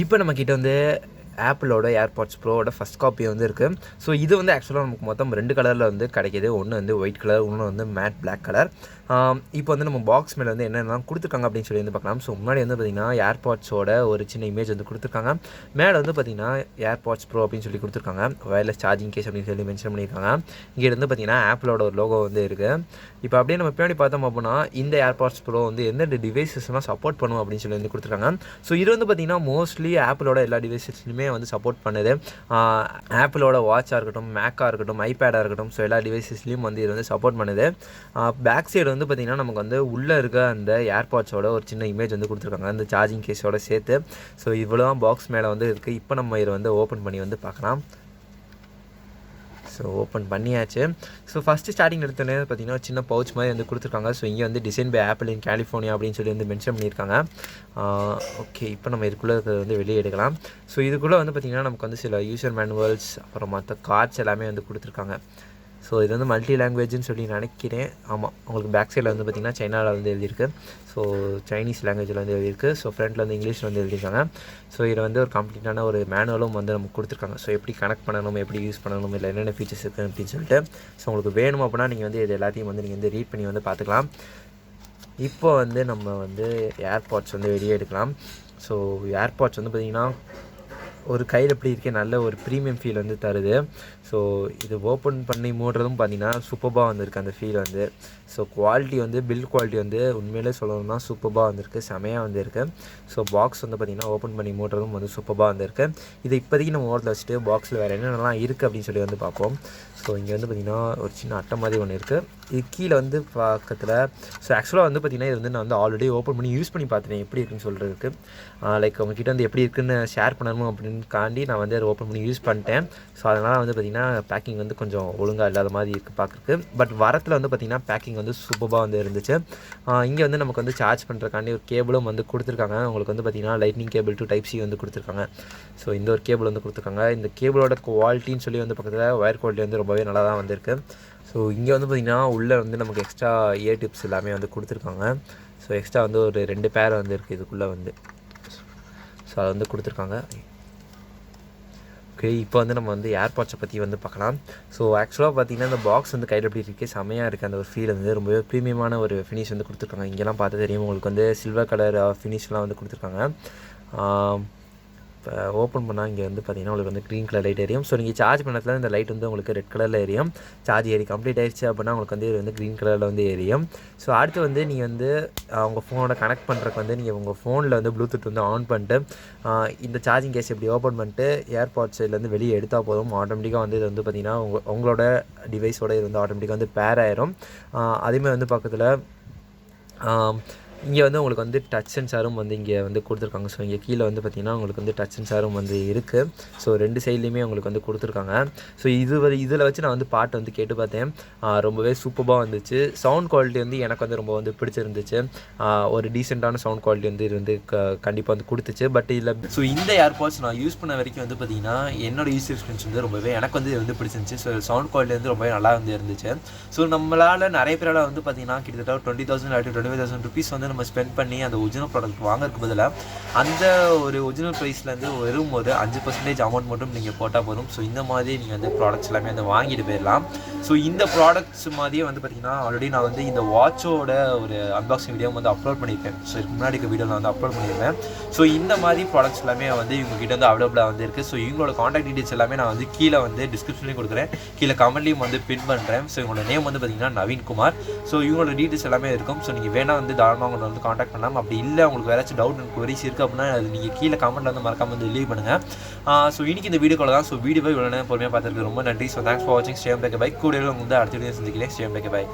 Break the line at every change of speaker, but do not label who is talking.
இப்போ நம்மக்கிட்ட வந்து ஆப்பிளோட ஏர்பாட்ஸ் ப்ரோவோட ஃபஸ்ட் காப்பி வந்து இருக்குது. ஸோ இது வந்து ஆக்சுவலாக நமக்கு மொத்தம் 2 கலரில் வந்து கிடைக்கிது. ஒன்று வந்து ஒயிட் கலர், இன்னொன்று வந்து மேட் பிளாக் கலர். இப்போ வந்து நம்ம பாக்ஸ் மேலே வந்து என்னென்னலாம் கொடுத்துருக்காங்க அப்படின்னு சொல்லி வந்து பார்க்கலாம். ஸோ முன்னாடி வந்து பார்த்திங்கன்னா ஏர்பாட்ஸோட ஒரு சின்ன இமேஜ் வந்து கொடுத்துருக்காங்க. மேலே வந்து பார்த்திங்கன்னா ஏர்பாட்ஸ் ப்ரோ அப்படின்னு சொல்லி கொடுத்துருக்காங்க. வயர்லெஸ் சார்ஜிங் கேஸ் அப்படின்னு சொல்லி மென்ஷன் பண்ணியிருக்காங்க. இங்கே வந்து பார்த்திங்கன்னா ஆப்பிளோட ஒரு லோகோ வந்து இருக்குது. இப்போ அப்படியே நம்ம பின்னாடி பார்த்தோம் அப்படின்னா இந்த ஏர்பாட்ஸ் ப்ரோ வந்து எந்தெந்த டிவைசஸ்லாம் சப்போர்ட் பண்ணும் அப்படின்னு சொல்லி வந்து கொடுத்துருக்காங்க. ஸோ இது வந்து பார்த்திங்கன்னா மோஸ்ட்லி ஆப்பிளோட எல்லா டிவைசஸ்லையுமே வந்து சப்போர்ட் பண்ணுது. ஆப்பிளோட வாட்சாக இருக்கட்டும், மேக்காக இருக்கட்டும், ஐபேடாக இருக்கட்டும், ஸோ எல்லா டிவைசஸ்லையும் வந்து இது வந்து சப்போர்ட் பண்ணுது. பேக் சைடு வந்து பார்த்திங்கன்னா நமக்கு வந்து உள்ளே இருக்க அந்த ஏர்பாட்ஸோட ஒரு சின்ன இமேஜ் வந்து கொடுத்துருக்காங்க அந்த சார்ஜிங் கேஸோட சேர்த்து. ஸோ இவ்வளோ தான் பாக்ஸ் மேலே வந்து இருக்குது. இப்போ நம்ம இதை வந்து ஓப்பன் பண்ணி வந்து பார்க்கலாம். ஸோ ஓப்பன் பண்ணியாச்சு. ஸோ ஃபஸ்ட்டு ஸ்டார்டிங் எடுத்தோன்னே பார்த்திங்கன்னா சின்ன பவுச் மாதிரி வந்து கொடுத்துருக்காங்க. ஸோ இங்கே வந்து design by Apple in California அப்படின்னு சொல்லி வந்து மென்ஷன் பண்ணியிருக்காங்க. ஓகே, இப்போ நம்ம இதுக்குள்ளே வந்து வெளியே எடுக்கலாம். ஸோ இதுக்குள்ளே வந்து பார்த்திங்கன்னா நமக்கு வந்து சில யூசர் மேனுவல்ஸ் அப்புறம் மற்ற கார்ட்ஸ் எல்லாமே வந்து கொடுத்துருக்காங்க. ஸோ இது வந்து மல்டி லாங்குவேஜ்னு சொல்லி நினைக்கிறேன். ஆமாம், உங்களுக்கு பேக் சைடில் வந்து பார்த்திங்கன்னா சைனாவில் வந்து எழுதியிருக்கு. ஸோ சைனீஸ் லாங்குவேஜில் வந்து எழுதியிருக்கு. ஸோ ஃப்ரண்ட்டில் வந்து இங்கிலீஷில் வந்து எழுதியிருக்காங்க. ஸோ இதில் வந்து ஒரு கம்ப்ளீட்டான ஒரு மேனுவலும் வந்து நமக்கு கொடுத்துருக்காங்க. ஸோ எப்படி கனெக்ட் பண்ணணும், எப்படி யூஸ் பண்ணணும், இல்லை என்னென்ன ஃபீச்சர்ஸ் இருக்குது அப்படின்னு சொல்லிட்டு. ஸோ உங்களுக்கு வேணும் அப்படின்னா நீங்கள் வந்து இது எல்லாத்தையும் வந்து நீங்கள் வந்து ரீட் பண்ணி வந்து பார்த்துக்கலாம். இப்போ வந்து நம்ம வந்து ஏர்பாட்ஸ் வந்து வெளியே எடுக்கலாம். ஸோ ஏர்பாட்ஸ் வந்து பார்த்திங்கன்னா ஒரு கையில் எப்படி இருக்கே நல்ல ஒரு ப்ரீமியம் ஃபீல் வந்து தருது. ஸோ இது ஓப்பன் பண்ணி மூடுறதும் பார்த்திங்கன்னா சூப்பராக வந்திருக்கு அந்த ஃபீல் வந்து. ஸோ குவாலிட்டி வந்து பில்ட் குவாலிட்டி வந்து உண்மையிலே சொல்லணும்னா சூப்பராக வந்திருக்கு, செமையாக வந்திருக்கு. ஸோ பாக்ஸ் வந்து பார்த்திங்கன்னா ஓப்பன் பண்ணி மூடுறதும் வந்து சூப்பராக வந்திருக்கு. இதை இப்போதைக்கு நம்ம ஓரத்தில் வச்சுட்டு பாக்ஸில் வேறு என்னென்னலாம் இருக்குது அப்படின்னு சொல்லி வந்து பார்ப்போம். ஸோ இங்கே வந்து பார்த்திங்கன்னா ஒரு சின்ன அட்டை மாதிரி ஒன்று இருக்குது. இது கீழே வந்து பக்கத்தில் ஸோ ஆக்சுவலாக வந்து பார்த்திங்கன்னா இது வந்து நான் வந்து ஆல்ரெடி ஓப்பன் பண்ணி யூஸ் பண்ணி பார்த்துட்டேன் எப்படி இருக்குன்னு சொல்கிறதுக்கு. லைக் உங்ககிட்ட வந்து எப்படி இருக்குன்னு ஷேர் பண்ணணும் அப்படின்னு காண்டி நான் வந்து அதை ஓப்பன் பண்ணி யூஸ் பண்ணிட்டேன். ஸோ அதனால் வந்து பார்த்திங்கன்னா பேக்கிங் வந்து கொஞ்சம் ஒழுங்காக இல்லாத மாதிரி இருக்குது பார்க்குறதுக்கு. பட் வரத்தில் வந்து பார்த்திங்கன்னா பேக்கிங் வந்து சூப்பராக வந்து இருந்துச்சு. இங்கே வந்து நமக்கு வந்து சார்ஜ் பண்ணுறக்காண்டி ஒரு கேபிளும் வந்து கொடுத்துருக்காங்க. உங்களுக்கு வந்து பார்த்திங்கன்னா lightning cable to type C வந்து கொடுத்துருக்காங்க. ஸோ இந்த ஒரு கேபிள் வந்து கொடுத்துருக்காங்க. இந்த கேபிளோட குவாலிட்டின்னு சொல்லி வந்து பக்கத்தில் ஒயர் குவாலிட்டி வந்து ரொம்பவே நல்லா தான் வந்திருக்கு. ஸோ இங்கே வந்து பார்த்திங்கன்னா உள்ளே வந்து நமக்கு எக்ஸ்ட்ரா இயர் டிப்ஸ் எல்லாமே வந்து கொடுத்துருக்காங்க. ஸோ எக்ஸ்ட்ரா வந்து ஒரு 2 பேர் வந்து இருக்குது இதுக்குள்ளே வந்து. ஸோ அதை வந்து கொடுத்துருக்காங்க. ஓகே, இப்போ வந்து நம்ம வந்து ஏர்பாட்ஸை பற்றி வந்து பார்க்கலாம். ஸோ ஆக்சுவலாக பார்த்திங்கன்னா இந்த பாக்ஸ் வந்து கையில் எப்படி இருக்குது, செமையாக இருக்குது. அந்த ஒரு ஃபீல் வந்து ரொம்பவே ப்ரீமியமான ஒரு ஃபினிஷ் வந்து கொடுத்துருக்காங்க. இங்கெல்லாம் பார்த்து தெரியும் உங்களுக்கு வந்து சில்வர் கலர் ஃபினிஷ்லாம் வந்து கொடுத்துருக்காங்க. இப்போ ஓப்பன் பண்ணால் இங்கே வந்து பார்த்திங்கன்னா உங்களுக்கு வந்து க்ரீன் கலர் லைட் எரியும். ஸோ நீங்கள் சார்ஜ் பண்ணதில் இந்த லைட் வந்து உங்களுக்கு ரெட் கலரில் எரியும். சார்ஜ் ஏறி கம்ப்ளீட் ஆயிடுச்சு அப்படின்னா உங்களுக்கு வந்து இது வந்து க்ரீன் கலரில் வந்து எரியும். ஸோ அடுத்து வந்து நீங்கள் வந்து உங்கள் ஃபோனோட கனெக்ட் பண்ணுறதுக்கு வந்து நீங்கள் உங்கள் ஃபோனில் வந்து ப்ளூடூத் வந்து ஆன் பண்ணிட்டு இந்த சார்ஜிங் கேஸ் இப்படி ஓப்பன் பண்ணிட்டு ஏர்பாட்ஸ் இதுலேருந்து வெளியே எடுத்தால் போதும். ஆட்டோமேட்டிக்காக வந்து இது வந்து பார்த்திங்கன்னா உங்களோட டிவைஸோட இது வந்து ஆட்டோமேட்டிக்காக வந்து பேர் ஆயிரும். அதேமாதிரி வந்து பக்கத்தில் இங்கே வந்து உங்களுக்கு வந்து டச் சென்சாரும் வந்து இங்கே வந்து கொடுத்துருக்காங்க. ஸோ இங்கே கீழே வந்து பார்த்திங்கன்னா உங்களுக்கு வந்து டச் சென்சாரும் வந்து இருக்குது. ஸோ 2 சைட்லேயுமே உங்களுக்கு வந்து கொடுத்துருக்காங்க. ஸோ இதில் வச்சு நான் வந்து பாட்டு வந்து கேட்டு பார்த்தேன். ரொம்பவே சூப்பராக வந்துச்சு. சவுண்ட் குவாலிட்டி வந்து எனக்கு வந்து ரொம்ப வந்து பிடிச்சிருந்துச்சு. ஒரு டீசெண்டான சவுண்ட் குவாலிட்டி வந்து இது வந்து கண்டிப்பாக வந்து கொடுத்துச்சு. பட் இல்லை, ஸோ இந்த ஏர்பாட்ஸ் நான் யூஸ் பண்ண வரைக்கும் வந்து பார்த்திங்கன்னா என்னோட யூஸ் எக்ஸ்பீரியன்ஸ் வந்து ரொம்பவே எனக்கு வந்து இது வந்து பிடிச்சிருந்துச்சு. ஸோ சவுண்ட் குவாலிட்டி வந்து ரொம்பவே நல்லா வந்து இருந்துச்சு. ஸோ நம்மளால் நிறைய பேரால் வந்து பார்த்திங்கன்னா கிட்டத்தட்ட 20,000 to 25,000 rupees வந்து நம்ம ஸ்பெண்ட் பண்ணி அந்த ஒரிஜினல் ப்ராடக்ட் வாங்குறதுக்கு பதிலாக அந்த ஒரு ஒரிஜினல் ப்ரைஸ்லேருந்து வெறும் ஒரு 5% அமௌண்ட் மட்டும் நீங்கள் போட்டால் போதும். ஸோ இந்த மாதிரி நீங்கள் வந்து ப்ராடக்ட்ஸ் எல்லாமே வந்து வாங்கிட்டு போயிடலாம். ஸோ இந்த ப்ராடக்ட்ஸ் மாதிரியே வந்து பார்த்திங்கன்னா ஆல்ரெடி நான் வந்து இந்த வாட்சோட ஒரு அன்பாக்சிங் வீடியோ வந்து அப்லோட் பண்ணியிருக்கேன். ஸோ இதுக்கு முன்னாடி வீடியோ நான் வந்து அப்லோட் பண்ணியிருக்கேன். ஸோ இந்த மாதிரி ப்ராடக்ட்ஸ் எல்லாமே வந்து இவங்ககிட்ட வந்து அவைலபிளாக வந்து இருக்குது. ஸோ இவங்களோட காண்டாக்ட் டீட்டெயில்ஸ் எல்லாமே நான் வந்து கீழே வந்து டிஸ்கிரிப்ஷன்லேயும் கொடுக்குறேன், கீழே கமெண்ட்லேயும் வந்து பின் பண்ணுறேன். ஸோ இவங்களோட நேம் வந்து பார்த்திங்கன்னா நவீன் குமார். ஸோ இவங்களோட டீட்டெயில்ஸ் எல்லாமே இருக்கும். ஸோ நீங்கள் வேணால் வந்து தாராளமாக உங்களை வந்து காண்டாக்ட் பண்ணலாம். அப்படி இல்லை உங்களுக்கு வேறாச்சும் டவுட் எனக்கு queries இருக்குது அப்படின்னா அது நீங்கள் கீழே கமெண்ட்டில் வந்து மறக்காம வந்து லீவ் பண்ணுங்கள். ஸோ இன்றைக்கி இந்த வீடியோக்குள்ள தான். ஸோ வீடியோவை இவ்வளோ நேரம் பொறுமையாக பார்த்துருக்கு ரொம்ப நன்றி. ஸோ தேங்க்ஸ் ஃபார் வாட்சிங். Stay back bye. கூட வந்து அடுத்த வீடியோ சந்திக்கிறேன். Stay back by.